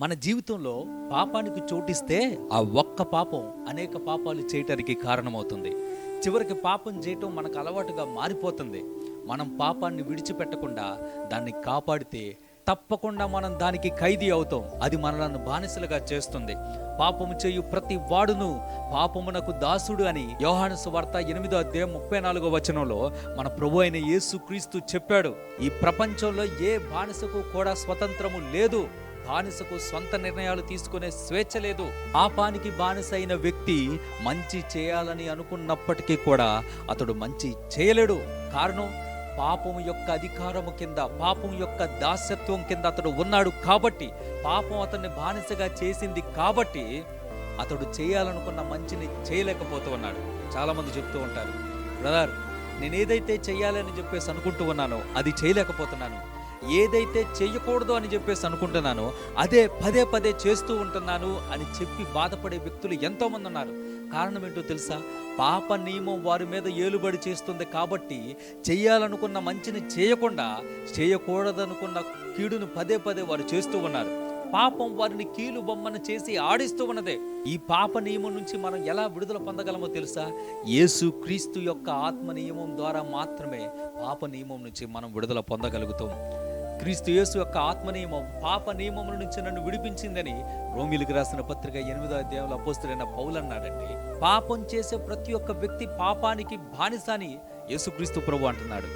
మన జీవితంలో పాపానికి చోటిస్తే ఆ ఒక్క పాపం అనేక పాపాలు చేయటానికి కారణమవుతుంది. చివరికి పాపం చేయటం మనకు అలవాటుగా మారిపోతుంది. మనం పాపాన్ని విడిచిపెట్టకుండా దాన్ని కాపాడితే తప్పకుండా మనం దానికి ఖైదీ అవుతాం. అది మనలను బానిసలుగా చేస్తుంది. పాపము చేయు ప్రతి వాడును పాపమునకు దాసుడు అని యోహాను సువార్త 8:34 మన ప్రభు అయిన యేసు క్రీస్తు చెప్పాడు. ఈ ప్రపంచంలో ఏ బానిసకు కూడా స్వతంత్రము లేదు. బానిసకు సొంత నిర్ణయాలు తీసుకునే స్వేచ్ఛ లేదు. పాపానికి బానిస అయిన వ్యక్తి మంచి చేయాలని అనుకున్నప్పటికీ కూడా అతడు మంచి చేయలేడు. కారణం, పాపము యొక్క అధికారము కింద, పాపం యొక్క దాస్యత్వం కింద అతడు ఉన్నాడు. కాబట్టి పాపం అతన్ని బానిసగా చేసింది. కాబట్టి అతడు చేయాలనుకున్న మంచిని చేయలేకపోతూ ఉన్నాడు. చాలా మంది చెప్తూ ఉంటారు, బ్రదర్, నేను ఏదైతే చెయ్యాలని చెప్పేసి అనుకుంటూ ఉన్నానో అది చేయలేకపోతున్నాను, ఏదైతే చేయకూడదు అని చెప్పేసి అనుకుంటున్నానో అదే పదే పదే చేస్తూ ఉంటున్నాను అని చెప్పి బాధపడే వ్యక్తులు ఎంతో మంది ఉన్నారు. కారణం ఏంటో తెలుసా? పాప నియమం వారి మీద ఏలుబడి చేస్తుంది. కాబట్టి చేయాలనుకున్న మంచిని చేయకుండా చేయకూడదనుకున్న కీడును పదే పదే వారు చేస్తూ ఉన్నారు. పాపం వారిని కీలు బొమ్మను చేసి ఆడిస్తూ ఉన్నదే. ఈ పాప నియమం నుంచి మనం ఎలా విడుదల పొందగలమో తెలుసా? యేసు క్రీస్తు యొక్క ఆత్మ నియమం ద్వారా మాత్రమే పాప నియమం నుంచి మనం విడుదల పొందగలుగుతాం. క్రీస్తు యేసు యొక్క ఆత్మ నియమం పాప నియమముల నుంచి నన్ను విడిపించిందని రోమీయులకు రాసిన పత్రిక 8వ అపోస్తలుడైన పౌలు అన్నాడండి. పాపం చేసే ప్రతి ఒక్క వ్యక్తి పాపానికి బానిస అని యేసుక్రీస్తు ప్రభు అంటున్నాడు.